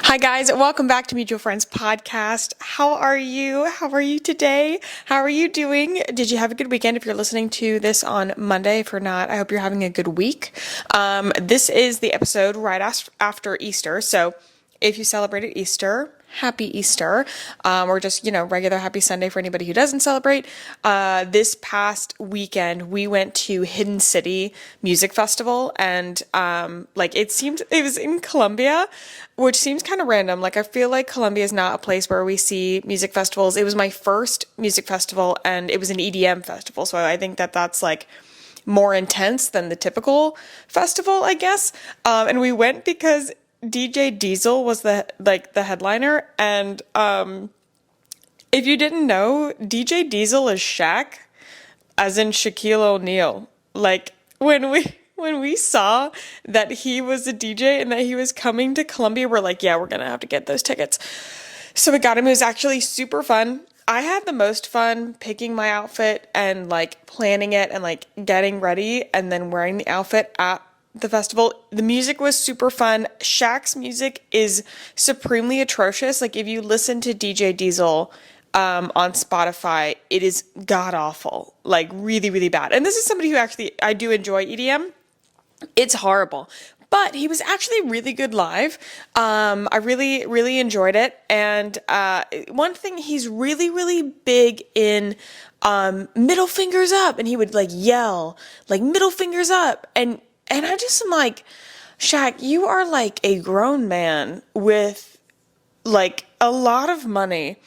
Hi guys, welcome back to Mutual Friends Podcast. How are you? How are you today? How are you doing? Did you have a good weekend if you're listening to this on Monday? If you're not, I hope you're having a good week. This is the episode right after Easter. So if you celebrated Easter, happy Easter, or just, regular happy Sunday for anybody who doesn't celebrate. This past weekend, we went to Hidden City Music Festival, and it was in Colombia, which seems kind of random. Like, I feel like Colombia is not a place where we see music festivals. It was my first music festival, and it was an EDM festival, so I think that's like more intense than the typical festival, I guess. And we went because DJ Diesel was the headliner, and if you didn't know, DJ Diesel is Shaq, as in Shaquille O'Neal. Like, when we saw that he was a DJ and that he was coming to Colombia, we're like, yeah, we're gonna have to get those tickets. So we got him. It was actually super fun. I had the most fun picking my outfit and like planning it and like getting ready and then wearing the outfit at the festival. The music was super fun. Shaq's music is supremely atrocious. Like, if you listen to DJ Diesel on Spotify, it is god awful, like really, really bad. And this is somebody who actually, I do enjoy EDM. It's horrible, but he was actually really good live. I really, really enjoyed it. And one thing, he's really, really big in middle fingers up, and he would like yell like middle fingers up, and I just am like, Shaq, you are like a grown man with like a lot of money.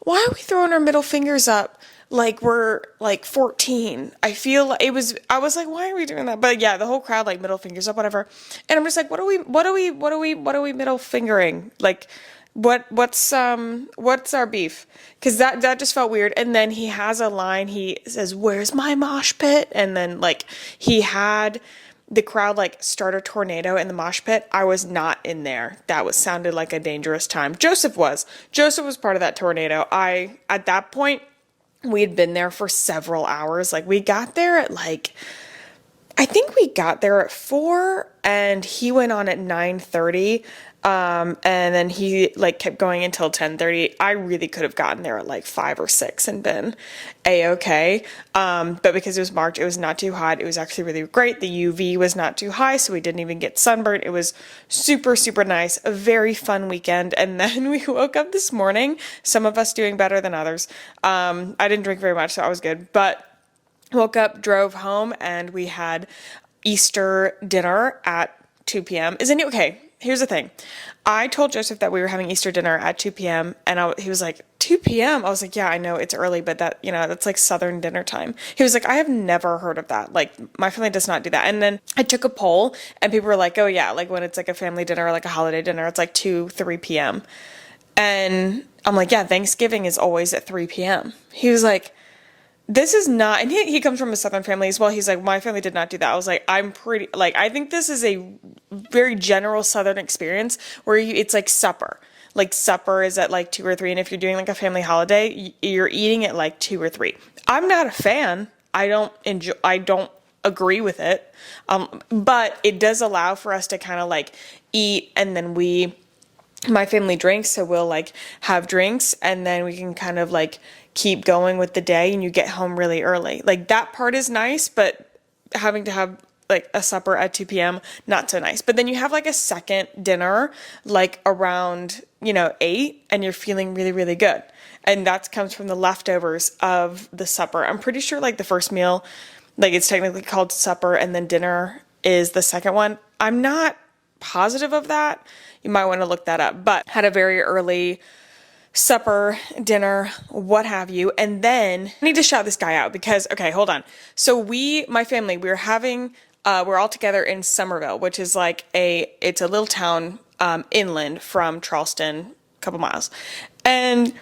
Why are we throwing our middle fingers up like we're like 14? I was like, why are we doing that? But yeah, the whole crowd like middle fingers up, whatever. And I'm just like, what are we middle fingering? Like, what's our beef? Because that just felt weird. And then he has a line, he says, "Where's my mosh pit?" And then like he had the crowd like start a tornado in the mosh pit. I was not in there. That sounded like a dangerous time. Joseph was part of that tornado. At that point, we had been there for several hours. Like, we got there at I think we got there at 4 and he went on at 9:30. And then he like kept going until 10:30. I really could have gotten there at like 5 or 6 and been a-okay. But because it was March, it was not too hot. It was actually really great. The UV was not too high, so we didn't even get sunburned. It was super, super nice. A very fun weekend. And then we woke up this morning, some of us doing better than others. I didn't drink very much, so I was good. But woke up, drove home, and we had Easter dinner at 2 p.m. Okay, here's the thing. I told Joseph that we were having Easter dinner at 2 p.m. and he was like, 2 p.m.? I was like, yeah, I know it's early, but that's like Southern dinner time. He was like, I have never heard of that. Like, my family does not do that. And then I took a poll and people were like, oh yeah, like when it's like a family dinner or like a holiday dinner, it's like 2, 3 p.m. And I'm like, yeah, Thanksgiving is always at 3 p.m. He was like, this is not, and he comes from a Southern family as well. He's like, my family did not do that. I was like, I think this is a very general Southern experience where it's like supper. Like, supper is at like 2 or 3. And if you're doing like a family holiday, you're eating at like 2 or 3. I'm not a fan. I don't agree with it. But it does allow for us to kind of like eat, and then my family drinks, so we'll like have drinks, and then we can kind of like keep going with the day, and you get home really early. Like, that part is nice, but having to have like a supper at 2 p.m., not so nice. But then you have like a second dinner like around 8, and you're feeling really, really good. And that comes from the leftovers of the supper. I'm pretty sure like the first meal, like, it's technically called supper, and then dinner is the second one. I'm not positive of that. You might want to look that up. But had a very early supper, dinner, what have you. And then I need to shout this guy out because, okay, hold on. So my family, we're all together in Somerville, which is like it's a little town inland from Charleston, a couple miles. And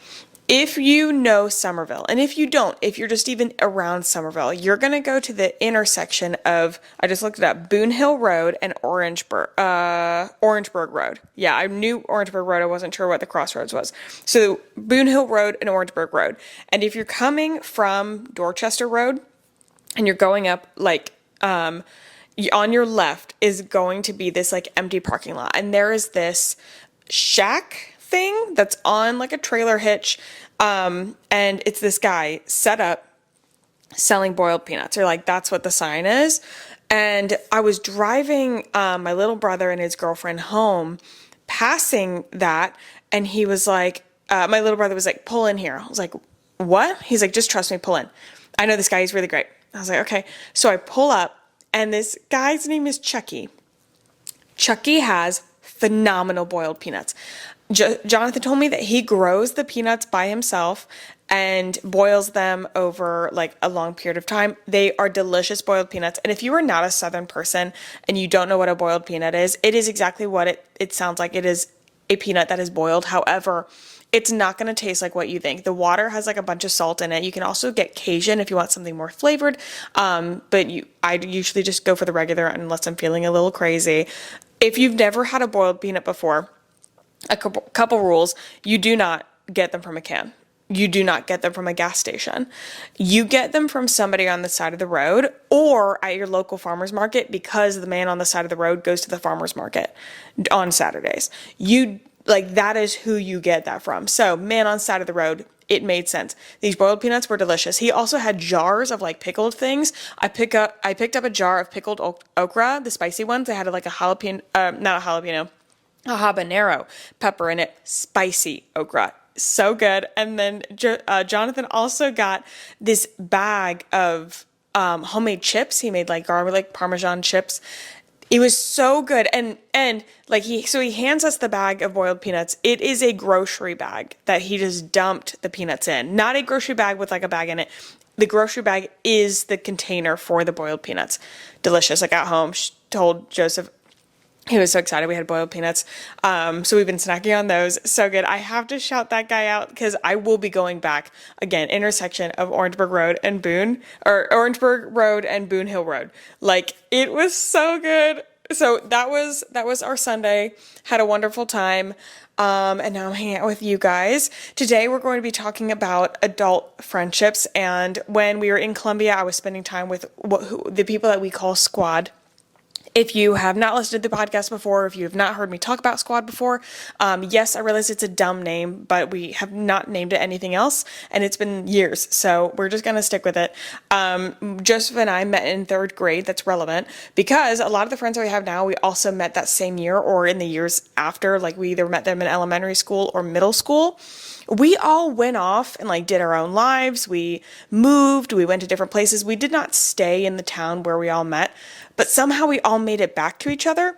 if you know Somerville, and if you don't, if you're just even around Somerville, you're going to go to the intersection of, I just looked it up, Boone Hill Road and Orangeburg Road. Yeah, I knew Orangeburg Road. I wasn't sure what the crossroads was. So Boone Hill Road and Orangeburg Road. And if you're coming from Dorchester Road and you're going up, like, on your left is going to be this like empty parking lot. And there is this shack thing that's on like a trailer hitch. And it's this guy set up selling boiled peanuts, or like that's what the sign is. And I was driving my little brother and his girlfriend home, passing that, and he was like, my little brother was like, pull in here. I was like, what? He's like, just trust me, pull in. I know this guy, he's really great. I was like, okay. So I pull up, and this guy's name is Chucky. Chucky has phenomenal boiled peanuts. Jonathan told me that he grows the peanuts by himself and boils them over like a long period of time. They are delicious boiled peanuts. And if you are not a Southern person and you don't know what a boiled peanut is, it is exactly what it sounds like. It is a peanut that is boiled. However, it's not going to taste like what you think. The water has like a bunch of salt in it. You can also get Cajun if you want something more flavored. I usually just go for the regular unless I'm feeling a little crazy. If you've never had a boiled peanut before, a couple rules. You do not get them from a can. You do not get them from a gas station. You get them from somebody on the side of the road or at your local farmer's market, because the man on the side of the road goes to the farmer's market on Saturdays. That is who you get that from. So, man on side of the road, it made sense. These boiled peanuts were delicious. He also had jars of like pickled things. I picked up a jar of pickled okra, the spicy ones. They had like a habanero pepper in it, spicy okra. So good. And then Jonathan also got this bag of homemade chips. He made like garlic Parmesan chips. It was so good. And like he hands us the bag of boiled peanuts. It is a grocery bag that he just dumped the peanuts in. Not a grocery bag with like a bag in it. The grocery bag is the container for the boiled peanuts. Delicious. I got home, told Joseph. He was so excited we had boiled peanuts. So we've been snacking on those. So good. I have to shout that guy out because I will be going back again, intersection of Orangeburg Road and Orangeburg Road and Boone Hill Road. Like, it was so good. So that was our Sunday. Had a wonderful time. And now I'm hanging out with you guys. Today we're going to be talking about adult friendships. And when we were in Columbia, I was spending time with the people that we call Squad. If you have not listened to the podcast before, if you have not heard me talk about Squad before, yes, I realize it's a dumb name, but we have not named it anything else, and it's been years, so we're just going to stick with it. Joseph and I met in 3rd grade. That's relevant because a lot of the friends that we have now, we also met that same year or in the years after. Like, we either met them in elementary school or middle school. We all went off and like did our own lives. We moved, we went to different places. We did not stay in the town where we all met, but somehow we all made it back to each other.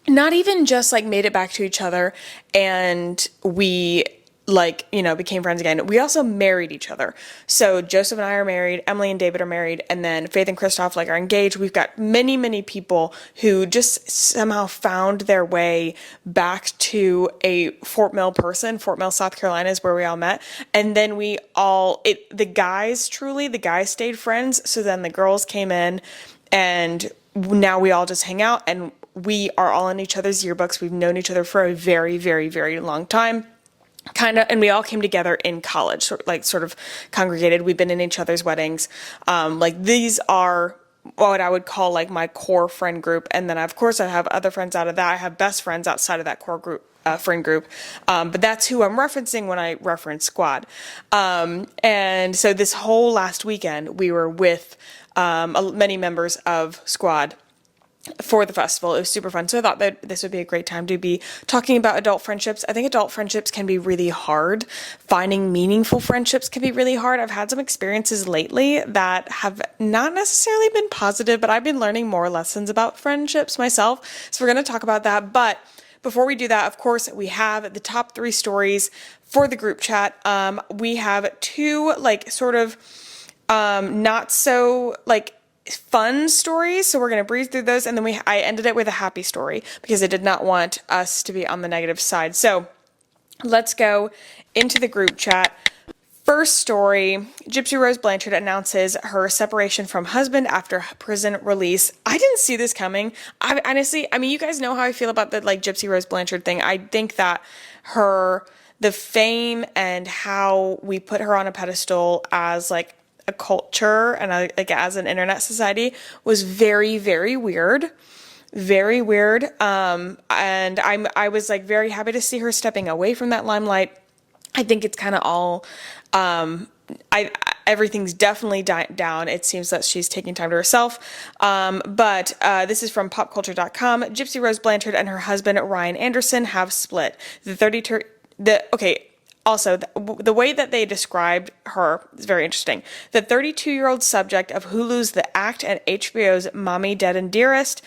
Not even just like made it back to each other and we became friends again. We also married each other. So Joseph and I are married, Emily and David are married, and then Faith and Christoph are engaged. We've got many, many people who just somehow found their way back to a Fort Mill person. Fort Mill, South Carolina is where we all met. And then the guys stayed friends. So then the girls came in and now we all just hang out and we are all in each other's yearbooks. We've known each other for a very, very, very long time. And we all came together in college, sort of congregated. We've been in each other's weddings. These are what I would call like my core friend group. And then of course I have other friends out of that. I have best friends outside of that core group, friend group. But that's who I'm referencing when I reference Squad. And so this whole last weekend we were with, many members of Squad for the festival. It was super fun. So I thought that this would be a great time to be talking about adult friendships. I think adult friendships can be really hard. Finding meaningful friendships can be really hard. I've had some experiences lately that have not necessarily been positive, but I've been learning more lessons about friendships myself. So we're going to talk about that. But before we do that, of course, we have the top 3 stories for the group chat. We have 2 not so fun stories, so we're going to breeze through those, and then I ended it with a happy story because I did not want us to be on the negative side. So let's go into the group chat. First story, Gypsy Rose Blanchard announces her separation from husband after prison release. I didn't see this coming. I honestly, you guys know how I feel about the Gypsy Rose Blanchard thing. I think that the fame and how we put her on a pedestal as a culture and as an internet society was very, very weird. very weird. And I was like very happy to see her stepping away from that limelight. I think it's kind of all, I everything's definitely down. It seems that she's taking time to herself. But this is from popculture.com. Gypsy Rose Blanchard and her husband Ryan Anderson have split. Also, the way that they described her is very interesting. The 32-year-old subject of Hulu's The Act and HBO's Mommy, Dead and Dearest.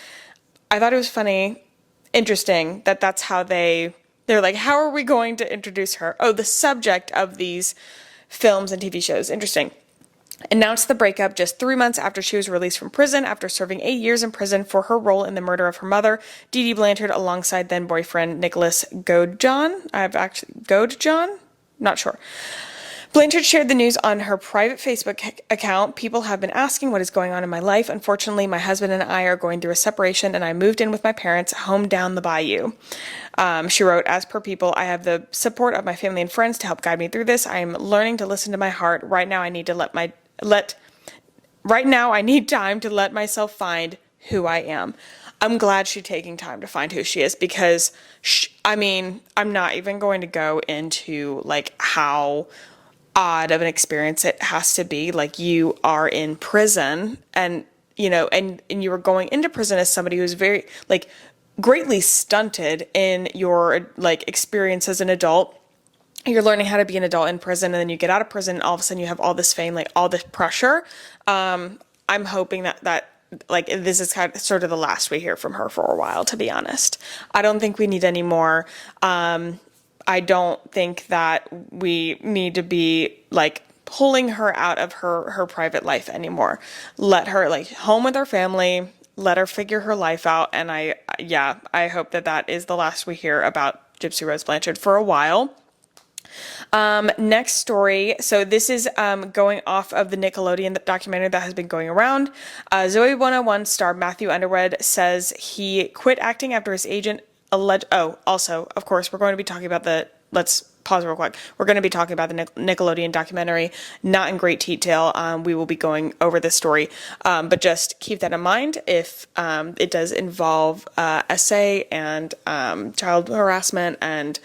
I thought it was funny, interesting that that's how they're like, how are we going to introduce her? Oh, the subject of these films and TV shows. Interesting. Announced the breakup just 3 months after she was released from prison after serving 8 years in prison for her role in the murder of her mother, Dee Dee Blanchard, alongside then boyfriend Nicholas Godejohn? Not sure. Blanchard shared the news on her private Facebook account. People have been asking what is going on in my life. Unfortunately, my husband and I are going through a separation, and I moved in with my parents home down the bayou. She wrote, as per People, I have the support of my family and friends to help guide me through this. I am learning to listen to my heart. Right now, I need time to let myself find who I am. I'm glad she's taking time to find who she is because, I'm not even going to go into like how odd of an experience it has to be. Like, you are in prison and, and you were going into prison as somebody who's very, like, greatly stunted in your, like, experience as an adult. You're learning how to be an adult in prison, and then you get out of prison and all of a sudden you have all this fame, like all this pressure. I'm hoping that like this is kind of sort of the last we hear from her for a while, to be honest. I don't think we need any more. I don't think that we need to be like pulling her out of her private life anymore. Let her like home with her family, let her figure her life out. And I hope that is the last we hear about Gypsy Rose Blanchard for a while. Next story. So this is going off of the Nickelodeon documentary that has been going around. Zoey 101 star Matthew Underwood says he quit acting after his agent also, of course, we're going to be talking about let's pause real quick. We're going to be talking about the Nickelodeon documentary, not in great detail. We will be going over this story, but just keep that in mind if it does involve essay and child harassment and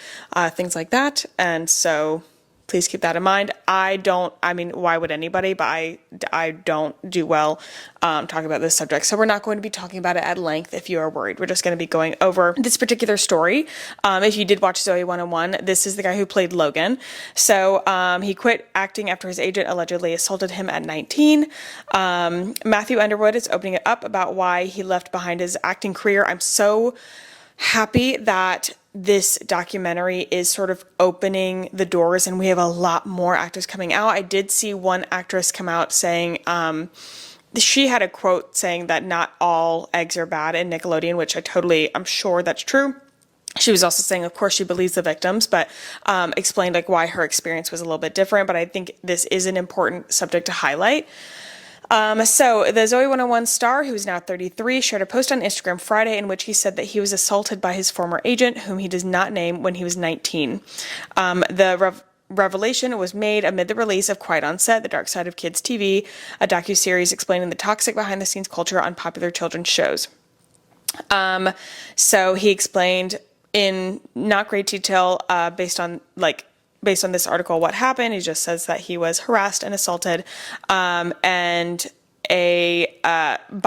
things like that. And so please keep that in mind. Why would anybody? But I don't do well talking about this subject. So we're not going to be talking about it at length if you are worried. We're just going to be going over this particular story. If you did watch Zoey 101, this is the guy who played Logan. So he quit acting after his agent allegedly assaulted him at 19. Matthew Underwood is opening it up about why he left behind his acting career. I'm so happy that this documentary is sort of opening the doors and we have a lot more actors coming out. I did see one actress come out saying, she had a quote saying that not all eggs are bad in Nickelodeon, which I'm sure that's true. She was also saying, of course, she believes the victims, but explained like why her experience was a little bit different. But I think this is an important subject to highlight. So the Zoey 101 star, who is now 33, shared a post on Instagram Friday in which he said that he was assaulted by his former agent, whom he does not name, when he was 19. The revelation was made amid the release of Quiet on Set, The Dark Side of Kids TV, a docuseries explaining the toxic behind-the-scenes culture on popular children's shows. So he explained in not great detail, based on this article, what happened. He just says that he was harassed and assaulted, by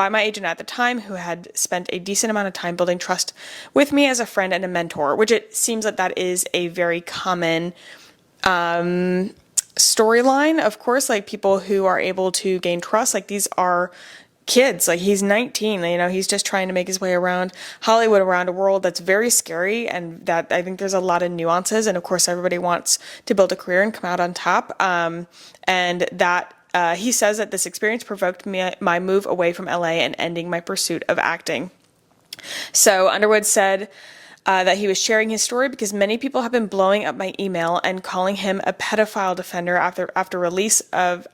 my agent at the time, who had spent a decent amount of time building trust with me as a friend and a mentor, which it seems that is a very common storyline. Of course, like people who are able to gain trust, like these are kids. Like he's 19, he's just trying to make his way around Hollywood, around a world that's very scary, and that I think there's a lot of nuances. And of course, everybody wants to build a career and come out on top. And that he says that this experience provoked my move away from LA and ending my pursuit of acting. So Underwood said, that he was sharing his story because many people have been blowing up my email and calling him a pedophile defender after the release of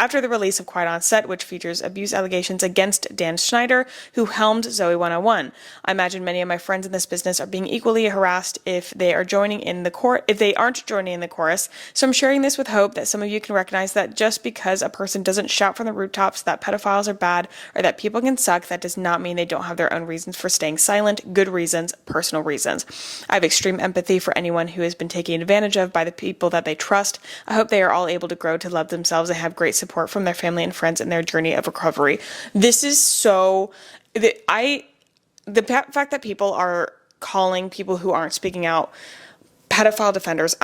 Quiet on Set, which features abuse allegations against Dan Schneider, who helmed Zoe 101. I imagine many of my friends in this business are being equally harassed if they aren't joining in the chorus. So I'm sharing this with hope that some of you can recognize that just because a person doesn't shout from the rooftops that pedophiles are bad or that people can suck, that does not mean they don't have their own reasons for staying silent, good reasons, personal reasons. I have extreme empathy for anyone who has been taken advantage of by the people that they trust. I hope they are all able to grow to love themselves and have great support from their family and friends in their journey of recovery. This is so... The fact that people are calling people who aren't speaking out pedophile defenders,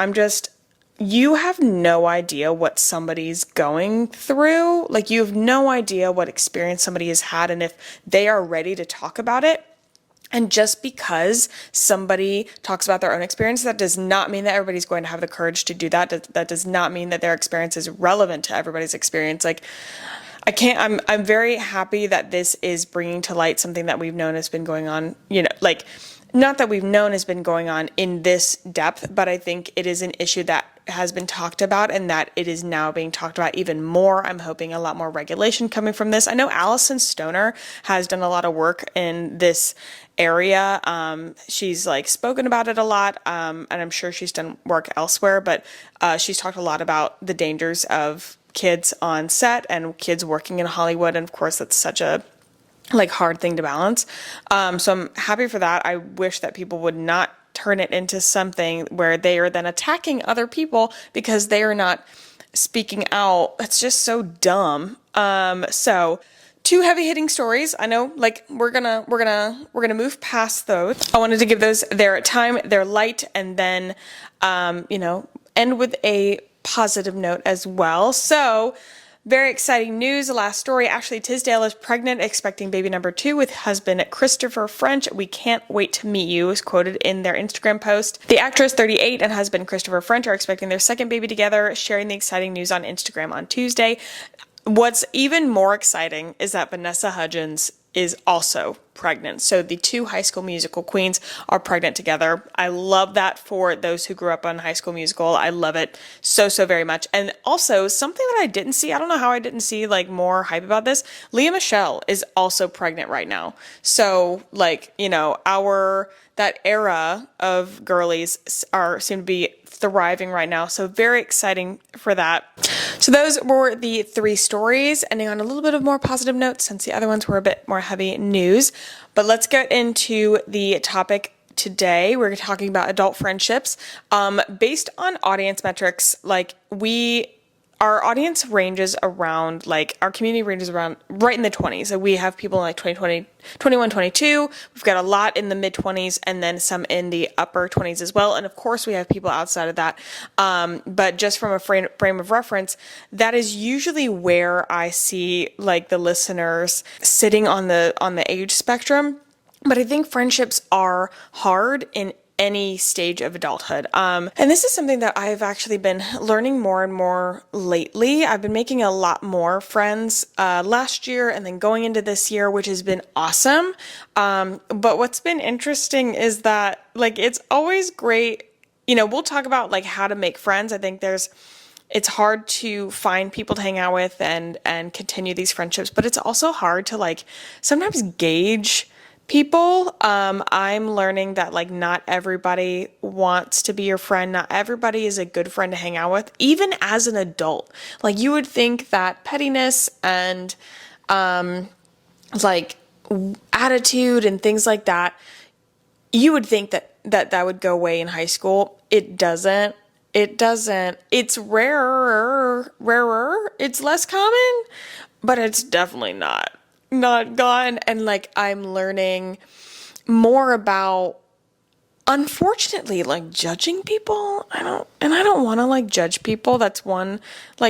you have no idea what somebody's going through. Like, you have no idea what experience somebody has had and if they are ready to talk about it. And just because somebody talks about their own experience, that does not mean that everybody's going to have the courage to do that. That does not mean that their experience is relevant to everybody's experience. Like, I'm very happy that this is bringing to light something that we've known has been going on, not that we've known has been going on in this depth, but I think it is an issue that has been talked about and that it is now being talked about even more. I'm hoping a lot more regulation coming from this. I know Allison Stoner has done a lot of work in this area. She's spoken about it a lot, and I'm sure she's done work elsewhere, but she's talked a lot about the dangers of kids on set and kids working in Hollywood. And of course, that's such a hard thing to balance. So I'm happy for that. I wish that people would not turn it into something where they are then attacking other people because they are not speaking out. That's just so dumb. So two heavy hitting stories. I know, we're gonna move past those. I wanted to give those their time, their light, and then, end with a positive note as well. So, very exciting news. The last story, Ashley Tisdale is pregnant, expecting baby number 2 with husband Christopher French. We can't wait to meet you, is quoted in their Instagram post. The actress, 38, and husband Christopher French are expecting their second baby together, sharing the exciting news on Instagram on Tuesday. What's even more exciting is that Vanessa Hudgens is also pregnant. So the two High School Musical queens are pregnant together. I love that for those who grew up on High School Musical. I love it so, so very much. And also something that I didn't see, I don't know how I didn't see more hype about this. Lea Michele is also pregnant right now. So that era of girlies seem to be thriving right now. So very exciting for that. So those were the 3 stories, ending on a little bit of more positive notes since the other ones were a bit more heavy news. But let's get into the topic today. We're talking about adult friendships. Based on audience metrics, our audience ranges around, our community ranges around right in the 20s. So we have people in 2020, 21, 22. We've got a lot in the mid 20s and then some in the upper 20s as well. And of course we have people outside of that. But just from a frame of reference, that is usually where I see the listeners sitting on the age spectrum. But I think friendships are hard in any stage of adulthood. And this is something that I've actually been learning more and more lately. I've been making a lot more friends last year and then going into this year, which has been awesome. But what's been interesting is that it's always great. We'll talk about how to make friends. I think it's hard to find people to hang out with and continue these friendships, but it's also hard to sometimes gauge people. I'm learning that not everybody wants to be your friend. Not everybody is a good friend to hang out with, even as an adult. You would think that pettiness and attitude and things like that, you would think that would go away in high school. It doesn't. It's rarer. It's less common, but it's definitely not gone. And I'm learning more about, unfortunately, judging people. I don't want to judge people. That's one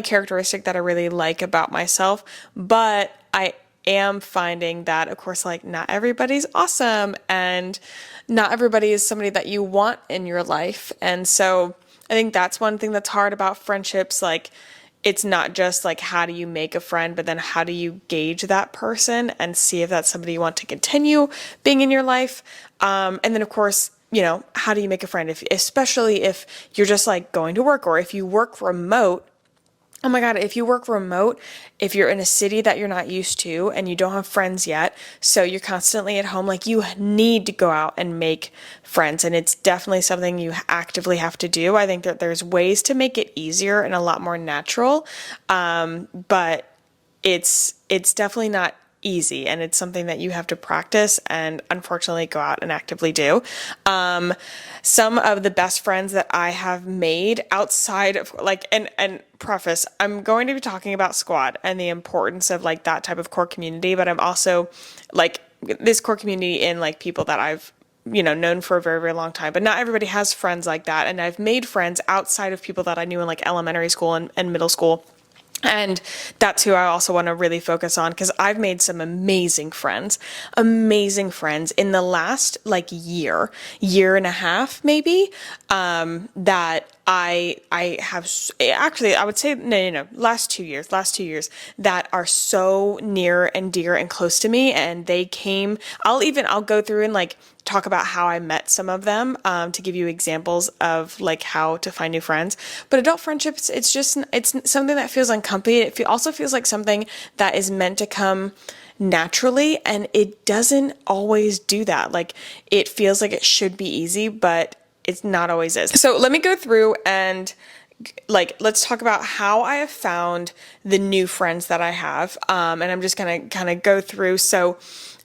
characteristic that I really like about myself. But I am finding that, of course, not everybody's awesome and not everybody is somebody that you want in your life. And so I think that's one thing that's hard about friendships. It's not just how do you make a friend, but then how do you gauge that person and see if that's somebody you want to continue being in your life. And then of course, how do you make a friend? Especially if you're just like going to work, or if you work remote. Oh my God, if you work remote, if you're in a city that you're not used to and you don't have friends yet, so you're constantly at home, like you need to go out and make friends. And it's definitely something you actively have to do. I think that there's ways to make it easier and a lot more natural. But it's definitely not easy, and it's something that you have to practice and unfortunately go out and actively do. Some of the best friends that I have made outside of like, and preface, I'm going to be talking about squad and the importance of like that type of core community, but I'm also like this core community in like people that I've known for a very, very long time, but not everybody has friends like that. And I've made friends outside of people that I knew in like elementary school and middle school. And that's who I also want to really focus on, because I've made some amazing friends in the last like year and a half, maybe, that I have actually, I would say, no, last 2 years that are so near and dear and close to me. And they came, I'll go through and like talk about how I met some of them, to give you examples of like how to find new friends. But adult friendships, it's something that feels unaccompanied. It also feels like something that is meant to come naturally, and it doesn't always do that. Like it feels like it should be easy, but it's not always is. So let me go through and like, let's talk about how I have found the new friends that I have. And I'm just going to kind of go through. So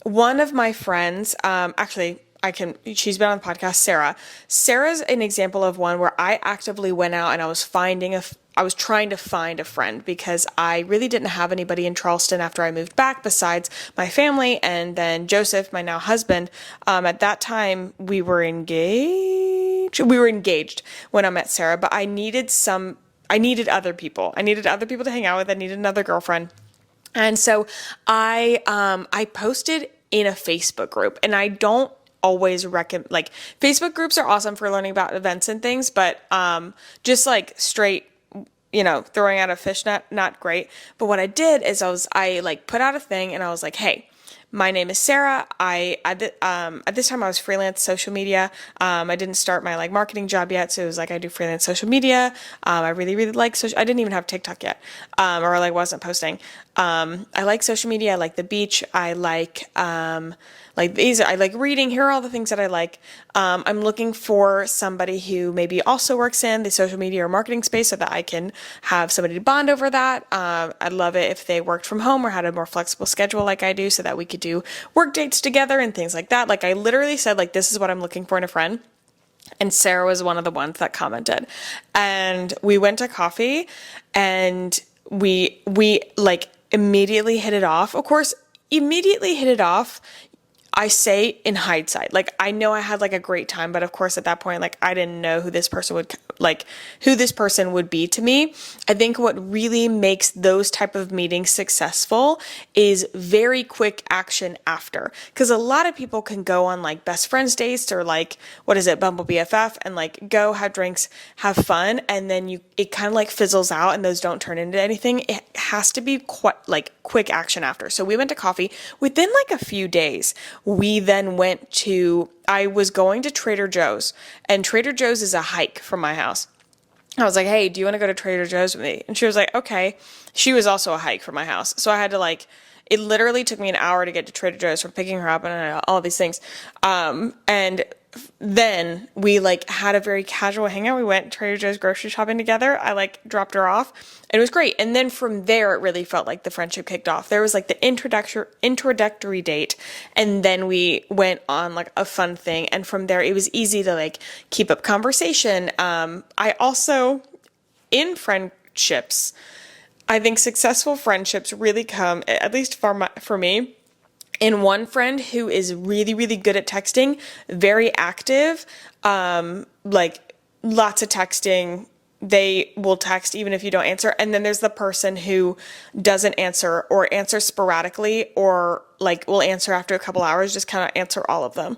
one of my friends, she's been on the podcast, Sarah. Sarah's an example of one where I actively went out and I was trying to find a friend, because I really didn't have anybody in Charleston after I moved back besides my family and then Joseph, my now husband. At that time we were engaged when I met Sarah, but I needed other people. I needed other people to hang out with. I needed another girlfriend. And so I posted in a Facebook group, and I don't always recommend, like, Facebook groups are awesome for learning about events and things, but just like straight, throwing out a fish net, not great. But what I did is I like put out a thing, and I was like, hey, my name is Sarah. At this time I was freelance social media. I didn't start my like marketing job yet. So it was like, I do freelance social media. I really, really like social. I didn't even have TikTok yet. Or like wasn't posting. I like social media. I like the beach. I like I like reading. Here are all the things that I like. I'm looking for somebody who maybe also works in the social media or marketing space, so that I can have somebody to bond over that. I'd love it if they worked from home or had a more flexible schedule like I do, so that we could do work dates together and things like that. Like I literally said, like, this is what I'm looking for in a friend. And Sarah was one of the ones that commented. And we went to coffee, and we like immediately hit it off. Of course, immediately hit it off, I say in hindsight. Like, I know I had like a great time, but of course at that point, like, I didn't know who this person would be to me. I think what really makes those type of meetings successful is very quick action after. Because a lot of people can go on like best friends dates or like, Bumble BFF, and like go have drinks, have fun, and then it kind of like fizzles out and those don't turn into anything. It has to be quite like quick action after. So we went to coffee. Within like a few days, we then I was going to Trader Joe's, and Trader Joe's is a hike from my house. I was like, hey, do you want to go to Trader Joe's with me? And she was like, okay. She was also a hike from my house. So I had to it literally took me an hour to get to Trader Joe's from picking her up and all these things. And then we like had a very casual hangout. We went Trader Joe's grocery shopping together. I like dropped her off, and it was great. And then from there, it really felt like the friendship kicked off. There was like the introductory date, and then we went on like a fun thing. And from there, it was easy to like keep up conversation. I also, in friendships, I think successful friendships really come, at least for me, in one friend who is really, really good at texting, very active, like lots of texting. They will text even if you don't answer. And then there's the person who doesn't answer, or answers sporadically, or like will answer after a couple hours, just kind of answer all of them,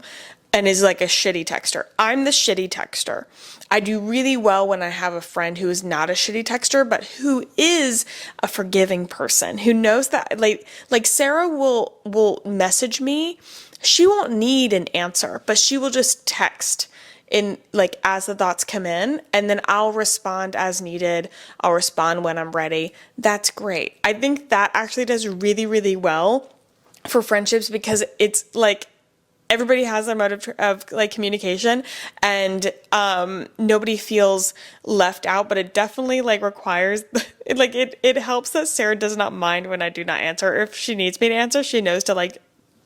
and is like a shitty texter. I'm the shitty texter. I do really well when I have a friend who is not a shitty texter, but who is a forgiving person, who knows that like Sarah will message me. She won't need an answer, but she will just text in like as the thoughts come in, and then I'll respond as needed. I'll respond when I'm ready. That's great. I think that actually does really, really well for friendships because it's like everybody has their mode of like communication, and nobody feels left out, but it definitely like requires it helps that Sarah does not mind when I do not answer. If she needs me to answer, she knows to like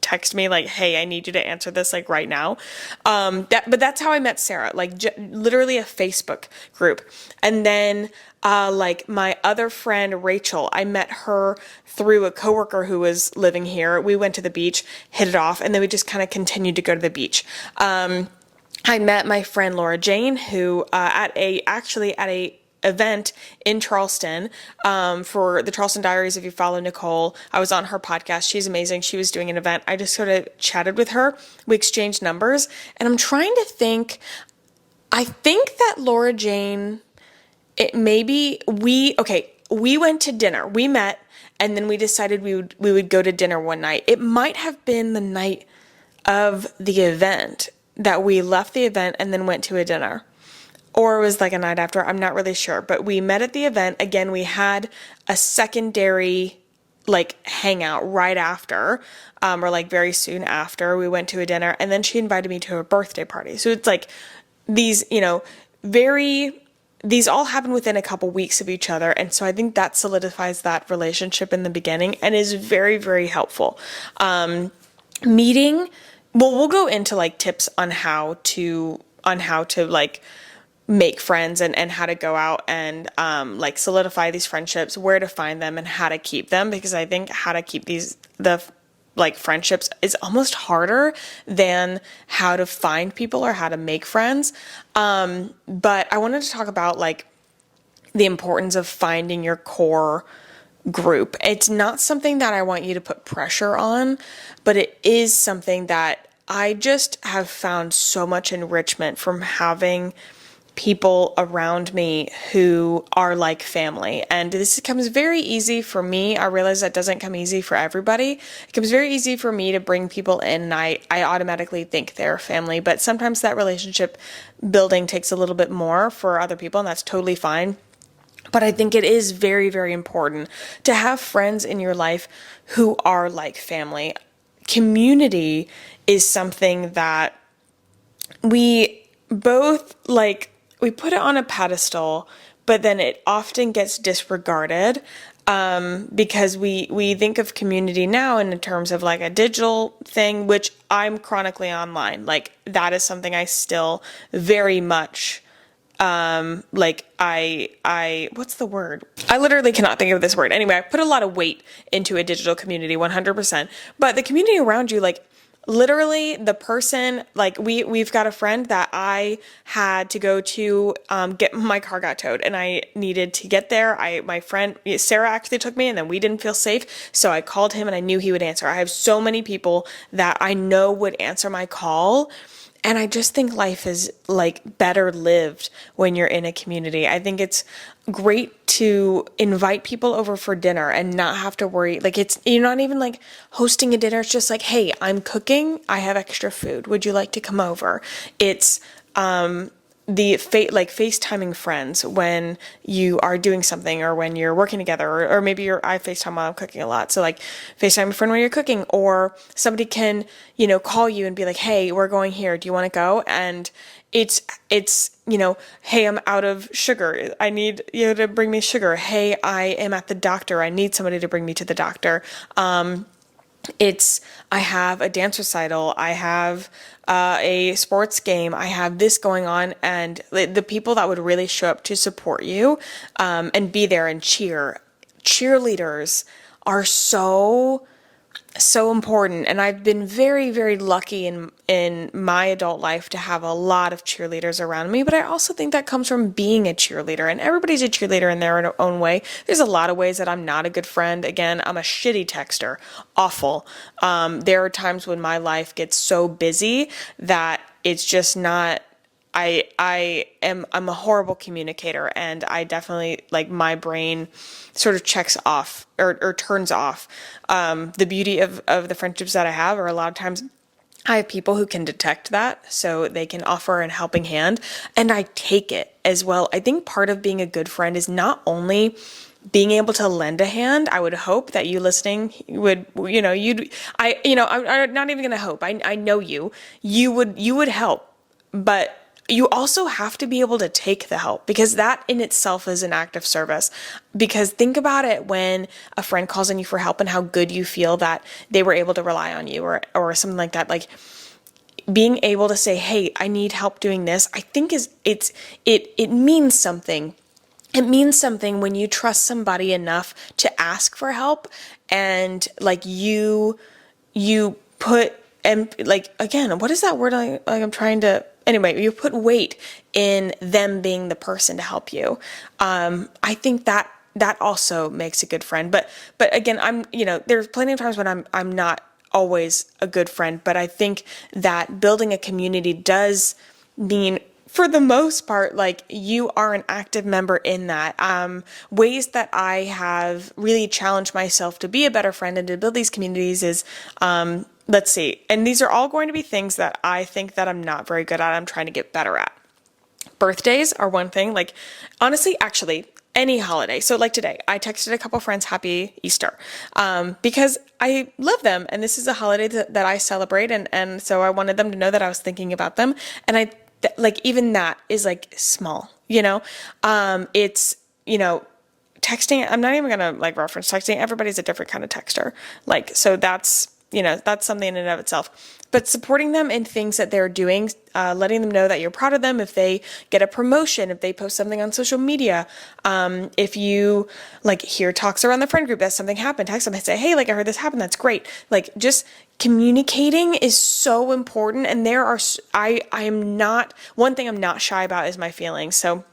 text me like, hey, I need you to answer this like right now. But that's how I met Sarah, like literally a Facebook group. And then like my other friend, Rachel, I met her through a coworker who was living here. We went to the beach, hit it off, and then we just kind of continued to go to the beach. I met my friend Laura Jane, who at a event in Charleston for the Charleston Diaries. If you follow Nicole, I was on her podcast. She's amazing. She was doing an event. I just sort of chatted with her. We exchanged numbers, and I'm trying to think. I think that Laura Jane, we went to dinner. We met, and then we decided we would go to dinner one night. It might have been the night of the event that we left the event and then went to a dinner. Or it was like a night after, I'm not really sure. But we met at the event. Again, we had a secondary like hangout right after, or like very soon after we went to a dinner. And then she invited me to her birthday party. So it's like these, these all happen within a couple weeks of each other. And so I think that solidifies that relationship in the beginning and is very, very helpful. We'll go into like tips on how to like make friends and how to go out and like solidify these friendships, where to find them and how to keep them, because I think how to keep the friendships is almost harder than how to find people or how to make friends. But I wanted to talk about like the importance of finding your core group. It's not something that I want you to put pressure on, but it is something that I just have found so much enrichment from having people around me who are like family. And this comes very easy for me. I realize that doesn't come easy for everybody. It comes very easy for me to bring people in and I automatically think they're family, but sometimes that relationship building takes a little bit more for other people, and that's totally fine. But I think it is very, very important to have friends in your life who are like family. Community is something that we both like, we put it on a pedestal, but then it often gets disregarded because we think of community now in terms of like a digital thing, which I'm chronically online. Like that is something I still very much what's the word? I literally cannot think of this word. Anyway, I put a lot of weight into a digital community, 100%. But the community around you, like literally the person, like we've got a friend that I had to go to get my car got towed and I needed to get there. My friend Sarah actually took me, and then we didn't feel safe, so I called him and I knew he would answer. I have so many people that I know would answer my call. And I just think life is like better lived when you're in a community. I think it's great to invite people over for dinner and not have to worry. Like you're not even like hosting a dinner. It's just like, hey, I'm cooking. I have extra food. Would you like to come over? It's, like FaceTiming friends when you are doing something or when you're working together, or maybe I FaceTime while I'm cooking a lot. So like FaceTime a friend when you're cooking, or somebody can, call you and be like, hey, we're going here. Do you want to go? And it's, hey, I'm out of sugar. I need you to bring me sugar. Hey, I am at the doctor. I need somebody to bring me to the doctor. I have a dance recital, I have a sports game, I have this going on, and the people that would really show up to support you and be there and cheerleaders are so important. And I've been very, very lucky in my adult life to have a lot of cheerleaders around me, but I also think that comes from being a cheerleader, and everybody's a cheerleader in their own way. There's a lot of ways that I'm not a good friend. Again, I'm a shitty texter, awful. There are times when my life gets so busy that it's just not, I'm a horrible communicator, and I definitely, like, my brain sort of checks off or turns off. The beauty of the friendships that I have are a lot of times I have people who can detect that, so they can offer a helping hand, and I take it as well. I think part of being a good friend is not only being able to lend a hand. I would hope that you listening would, I'm not even going to hope. I know you would help, but you also have to be able to take the help, because that in itself is an act of service. Because think about it when a friend calls on you for help and how good you feel that they were able to rely on you, or something like that. Like, being able to say, hey, I need help doing this, I think it means something. It means something when you trust somebody enough to ask for help, and like you put, and like, again, what is that word? I'm trying to, anyway, you put weight in them being the person to help you. I think that also makes a good friend. But again, there's plenty of times when I'm not always a good friend, but I think that building a community does mean, for the most part, like, you are an active member in that. Ways that I have really challenged myself to be a better friend and to build these communities is, let's see, and these are all going to be things that I think that I'm not very good at, I'm trying to get better at. Birthdays are one thing, like, honestly, actually, any holiday. So like today, I texted a couple friends Happy Easter, because I love them, and this is a holiday that I celebrate, and so I wanted them to know that I was thinking about them. And like, even that is like small, it's, texting, I'm not even gonna like reference texting. Everybody's a different kind of texter. Like, so that's something in and of itself. But supporting them in things that they're doing, letting them know that you're proud of them, if they get a promotion, if they post something on social media, if you like hear talks around the friend group that something happened, text them and say, hey, like, I heard this happen, that's great. Like, just communicating is so important. And I am not, one thing I'm not shy about is my feelings. So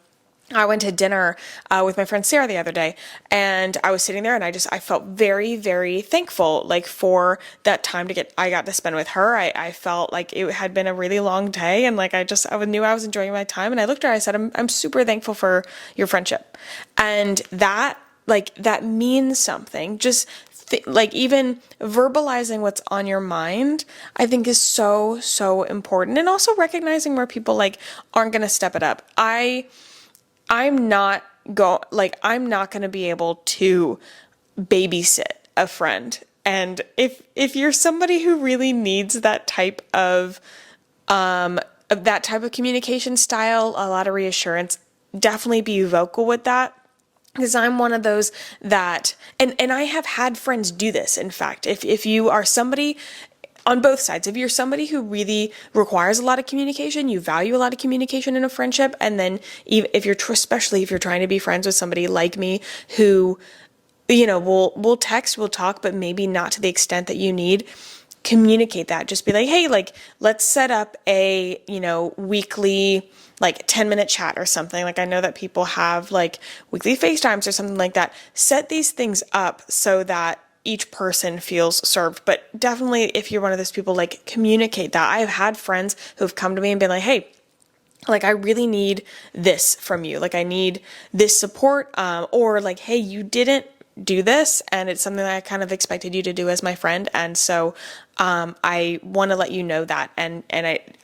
I went to dinner with my friend Sarah the other day, and I was sitting there, and I felt very, very thankful, like, for that time I got to spend with her. I felt like it had been a really long day, and like, I knew I was enjoying my time, and I looked at her, I said, I'm super thankful for your friendship. And that means something. Just like, even verbalizing what's on your mind, I think, is so, so important. And also recognizing where people like aren't going to step it up. I'm not going to be able to babysit a friend. And if you're somebody who really needs that type of communication style, a lot of reassurance, definitely be vocal with that. Because I'm one of those that, and I have had friends do this. In fact, if you are somebody on both sides, if you're somebody who really requires a lot of communication, you value a lot of communication in a friendship, and then especially if you're trying to be friends with somebody like me who, we'll text, we'll talk, but maybe not to the extent that you need, communicate that. Just be like, hey, like, let's set up a, weekly, like, 10-minute chat or something. Like, I know that people have like weekly FaceTimes or something like that. Set these things up so that each person feels served. But definitely, if you're one of those people, like, communicate that. I've had friends who've come to me and been like, hey, like, I really need this from you. Like, I need this support, or like, hey, you didn't do this, and it's something that I kind of expected you to do as my friend. And so, I want to let you know that, and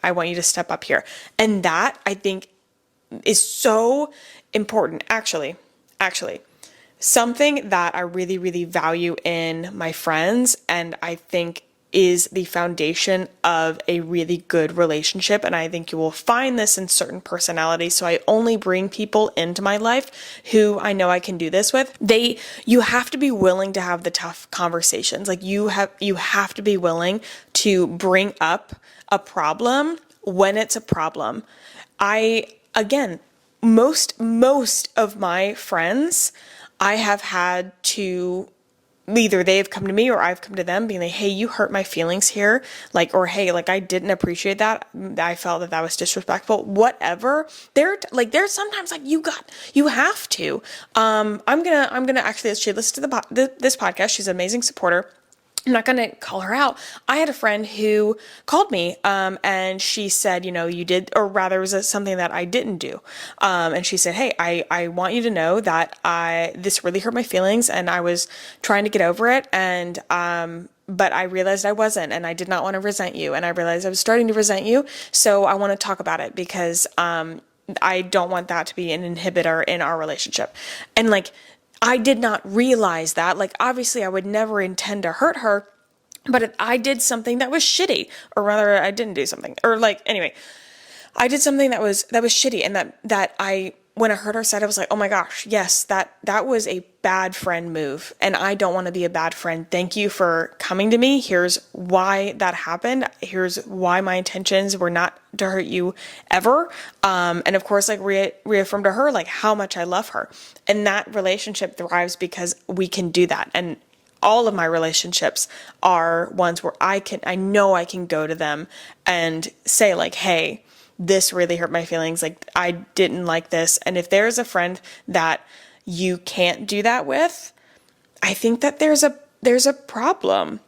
I want you to step up here. And that, I think, is so important. Actually, something that I really, really value in my friends, and I think is the foundation of a really good relationship. And I think you will find this in certain personalities. So I only bring people into my life who I know I can do this with. You have to be willing to have the tough conversations. Like, you have to be willing to bring up a problem when it's a problem. Most of my friends, I have had to, either they've come to me or I've come to them being like, hey, you hurt my feelings here. Like, or hey, like, I didn't appreciate that. I felt that was disrespectful, whatever. There's sometimes, like, you have to. I'm gonna actually listen to this podcast. She's an amazing supporter. I'm not going to call her out. I had a friend who called me, and she said, you did, or rather it was something that I didn't do. And she said, hey, I want you to know that this really hurt my feelings, and I was trying to get over it. And, but I realized I wasn't, and I did not want to resent you, and I realized I was starting to resent you, so I want to talk about it because I don't want that to be an inhibitor in our relationship. And like, I did not realize that. Like, obviously, I would never intend to hurt her, but I did something that was shitty, or rather, I didn't do something, or like, anyway, I did something that was shitty, and that I, when I heard her said, I was like, oh my gosh, yes, that was a bad friend move, and I don't want to be a bad friend. Thank you for coming to me. Here's why that happened. Here's why my intentions were not to hurt you ever. And of course, like reaffirm to her like how much I love her, and that relationship thrives because we can do that. And all of my relationships are ones where I know I can go to them and say like, hey, this really hurt my feelings. Like, I didn't like this. And if there's a friend that you can't do that with, I think that there's a problem.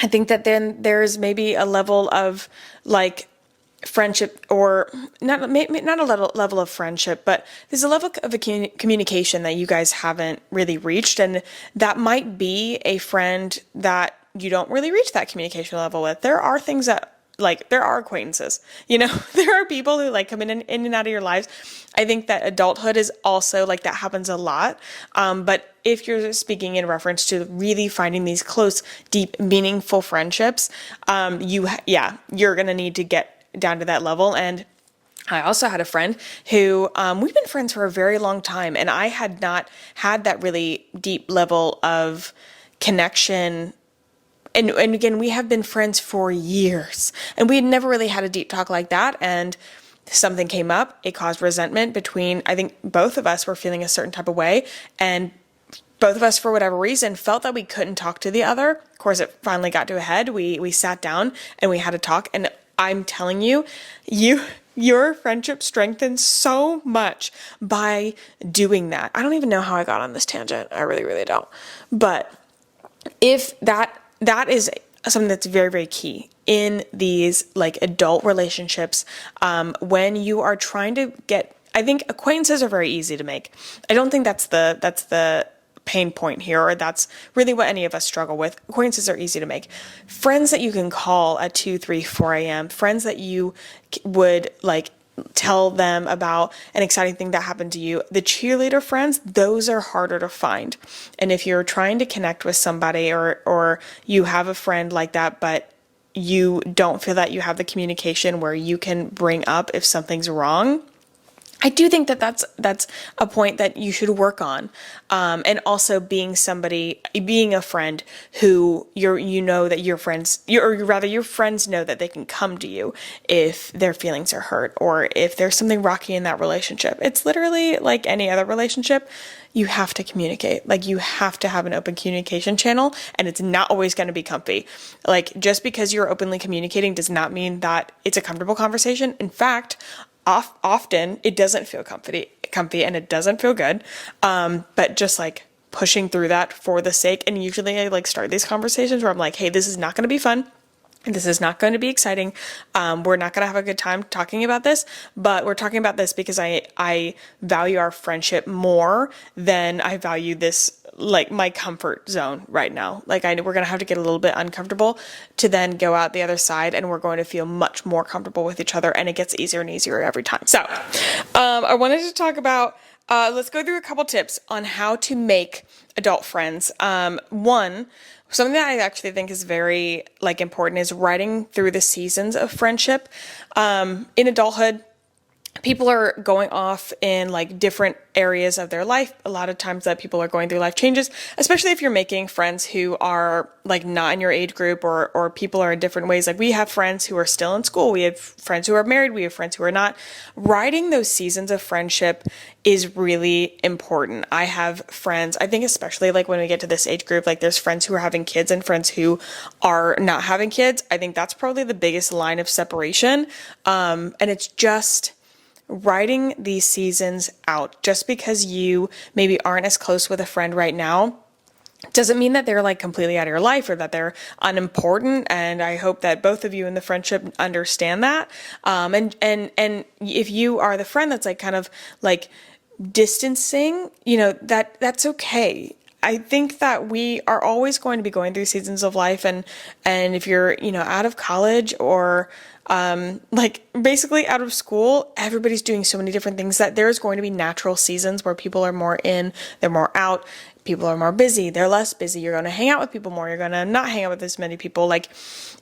I think that then there's maybe a level of like friendship, or not a level of friendship, but there's a level of a communication that you guys haven't really reached. And that might be a friend that you don't really reach that communication level with. There are things that, like, there are acquaintances, there are people who like come in and out of your lives. I think that adulthood is also like, that happens a lot. But if you're speaking in reference to really finding these close, deep, meaningful friendships, you're going to need to get down to that level. And I also had a friend who, we've been friends for a very long time, and I had not had that really deep level of connection. And again, we have been friends for years, and we had never really had a deep talk like that. And something came up. It caused resentment between, I think both of us were feeling a certain type of way, and both of us, for whatever reason, felt that we couldn't talk to the other. Of course, it finally got to a head. We sat down and we had a talk, and I'm telling you, your friendship strengthens so much by doing that. I don't even know how I got on this tangent. I really, really don't. But if that is something that's very, very key in these like adult relationships, when you are trying to get, I think acquaintances are very easy to make. I don't think that's the pain point here, or that's really what any of us struggle with. Acquaintances are easy to make. Friends that you can call at 2, 3, 4 a.m., friends that you would like tell them about an exciting thing that happened to you. The cheerleader friends, those are harder to find. And if you're trying to connect with somebody, or you have a friend like that, but you don't feel that you have the communication where you can bring up if something's wrong, I do think that that's a point that you should work on. And also being a friend who your friends know that they can come to you if their feelings are hurt, or if there's something rocky in that relationship. It's literally like any other relationship. You have to communicate. Like, you have to have an open communication channel, and it's not always going to be comfy. Like, just because you're openly communicating does not mean that it's a comfortable conversation. In fact, often it doesn't feel comfy, and it doesn't feel good. But just like pushing through that for the sake, and usually I like start these conversations where I'm like, hey, this is not going to be fun. This is not going to be exciting. We're not going to have a good time talking about this, but we're talking about this because I value our friendship more than I value this, like, my comfort zone right now. Like, we're going to have to get a little bit uncomfortable to then go out the other side, and we're going to feel much more comfortable with each other, and it gets easier and easier every time. So, I wanted to talk about, let's go through a couple tips on how to make adult friends. One, something that I actually think is very like important is writing through the seasons of friendship. In adulthood, people are going off in like different areas of their life. A lot of times that people are going through life changes, especially if you're making friends who are like not in your age group, or people are in different ways. Like, we have friends who are still in school. We have friends who are married. We have friends who are not. Writing those seasons of friendship is really important. I have friends, I think especially like when we get to this age group, like there's friends who are having kids and friends who are not having kids. I think that's probably the biggest line of separation. And it's just writing these seasons out. Just because you maybe aren't as close with a friend right now doesn't mean that they're like completely out of your life or that they're unimportant. And I hope that both of you in the friendship understand that. And if you are the friend that's like kind of like distancing, that's okay. I think that we are always going to be going through seasons of life, and if you're, out of college or like basically out of school, everybody's doing so many different things that there's going to be natural seasons where people are more in, they're more out, people are more busy, they're less busy. You're going to hang out with people more, you're going to not hang out with as many people. Like,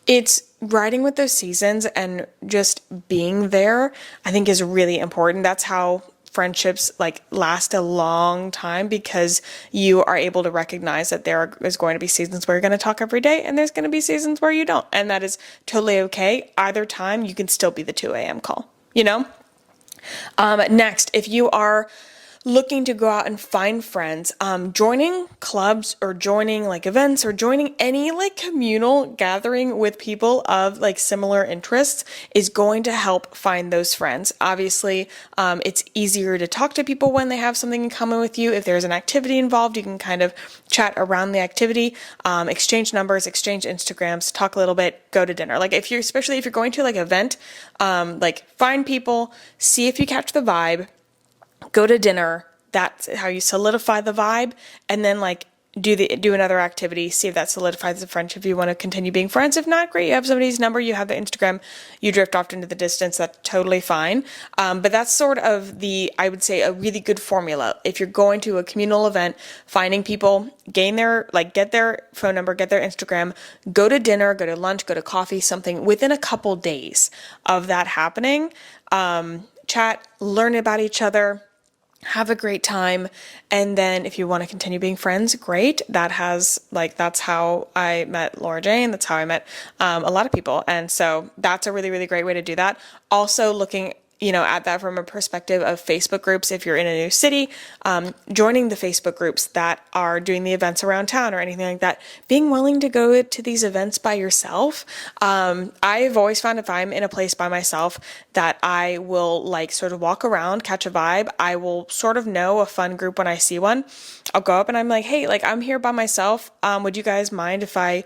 it's riding with those seasons and just being there, I think, is really important. That's how friendships like last a long time, because you are able to recognize that there is going to be seasons where you're going to talk every day, and there's going to be seasons where you don't, and that is totally okay. Either time, you can still be the 2 a.m. call, Next, if you are looking to go out and find friends, joining clubs or joining like events or joining any like communal gathering with people of like similar interests is going to help find those friends. Obviously, it's easier to talk to people when they have something in common with you. If there's an activity involved, you can kind of chat around the activity, exchange numbers, exchange Instagrams, talk a little bit, go to dinner. Like, especially if you're going to like event, like find people, see if you catch the vibe, go to dinner. That's how you solidify the vibe, and then like do another activity, see if that solidifies the friendship. If you want to continue being friends, if not, great, you have somebody's number, you have the Instagram, you drift off into the distance, that's totally fine. But that's sort of I would say, a really good formula. If you're going to a communal event, finding people, get their phone number, get their Instagram, go to dinner, go to lunch, go to coffee, something within a couple days of that happening, chat, learn about each other, have a great time. And then if you want to continue being friends, great. That's how I met Laura Jane. That's how I met a lot of people. And so that's a really, really great way to do that. Also looking at that from a perspective of Facebook groups. If you're in a new city, joining the Facebook groups that are doing the events around town or anything like that, being willing to go to these events by yourself. I've always found if I'm in a place by myself that I will like sort of walk around, catch a vibe. I will sort of know a fun group when I see one. I'll go up and I'm like, hey, like I'm here by myself. Would you guys mind if I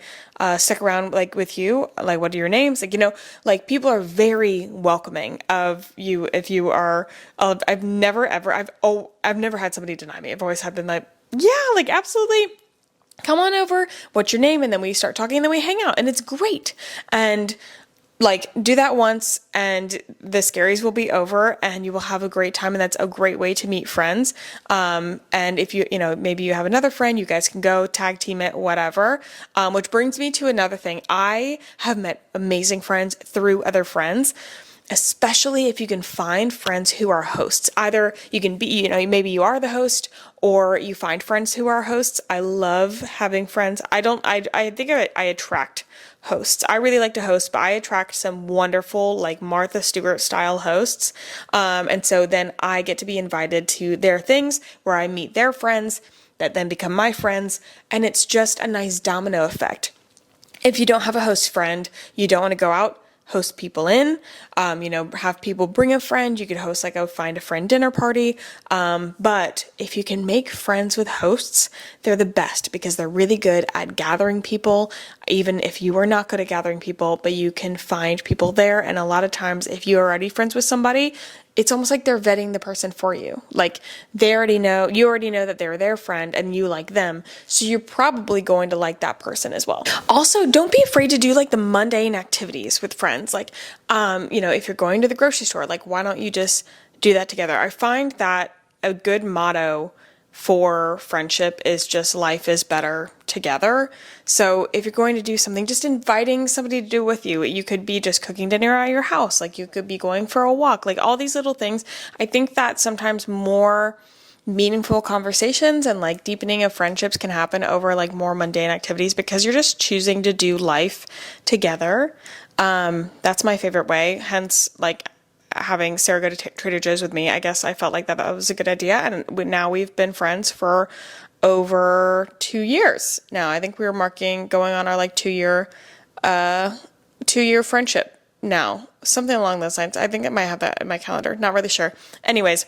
stick around like with you? Like, what are your names? Like, like people are very welcoming of you if you are. I've never had somebody deny me. I've always been like, yeah, like absolutely. Come on over. What's your name? And then we start talking and then we hang out and it's great. And like, do that once and the scaries will be over and you will have a great time. And that's a great way to meet friends. And if maybe you have another friend, you guys can go tag team it, whatever. Which brings me to another thing. I have met amazing friends through other friends, especially if you can find friends who are hosts. Either you can be, maybe you are the host or you find friends who are hosts. I love having friends. I think of it, I attract hosts. I really like to host, but I attract some wonderful, like Martha Stewart style hosts. And so then I get to be invited to their things where I meet their friends that then become my friends. And it's just a nice domino effect. If you don't have a host friend, you don't want to go out, host people in, have people bring a friend. You could host like a find a friend dinner party. But if you can make friends with hosts, they're the best because they're really good at gathering people. Even if you are not good at gathering people, but you can find people there. And a lot of times if you're already friends with somebody, it's almost like they're vetting the person for you. Like you already know that they're their friend and you like them. So you're probably going to like that person as well. Also, don't be afraid to do like the mundane activities with friends. Like, if you're going to the grocery store, like why don't you just do that together? I find that a good motto for friendship is just life is better together. So if you're going to do something, just inviting somebody to do it with you. You could be just cooking dinner at your house. Like you could be going for a walk, like all these little things. I think that sometimes more meaningful conversations and like deepening of friendships can happen over like more mundane activities because you're just choosing to do life together. That's my favorite way. Hence, like having Sarah go to Trader Joe's with me, I guess I felt like that was a good idea. And now we've been friends for over 2 years now. I think we were going on our like 2-year friendship now, something along those lines. I think I might have that in my calendar. Not really sure. Anyways,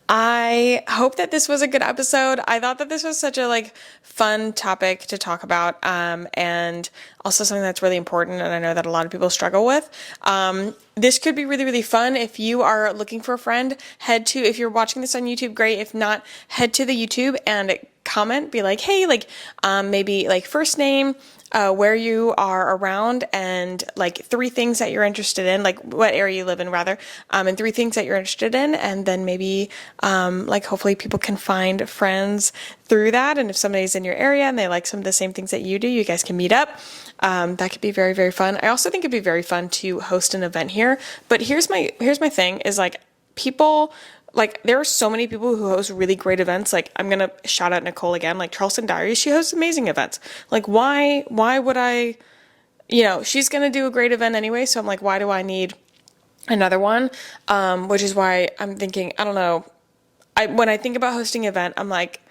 I hope that this was a good episode. I thought that this was such a like fun topic to talk about, and also something that's really important, and I know that a lot of people struggle with. This could be really, really fun. If you are looking for a friend, if you're watching this on YouTube, great. If not, head to the YouTube and comment, be like, hey, like, maybe like first name, where you are around, and like 3 things that you're interested in, like what area you live in rather, and 3 things that you're interested in. And then maybe, like hopefully people can find friends through that. And if somebody's in your area and they like some of the same things that you do, you guys can meet up. That could be very, very fun. I also think it'd be very fun to host an event here. But here's my thing is like people, like there are so many people who host really great events. Like I'm going to shout out Nicole again, like Charleston Diaries. She hosts amazing events. Like why would I, she's going to do a great event anyway. So I'm like, why do I need another one? Which is why I'm thinking, I don't know. When I think about hosting an event, I'm like,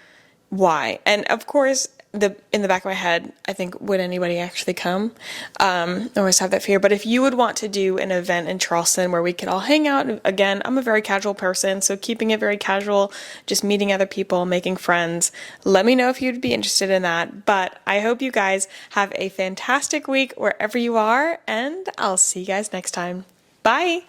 why? And of course, in the back of my head, I think, would anybody actually come? I always have that fear. But if you would want to do an event in Charleston where we could all hang out, and again, I'm a very casual person, so keeping it very casual, just meeting other people, making friends, let me know if you'd be interested in that. But I hope you guys have a fantastic week wherever you are, and I'll see you guys next time. Bye!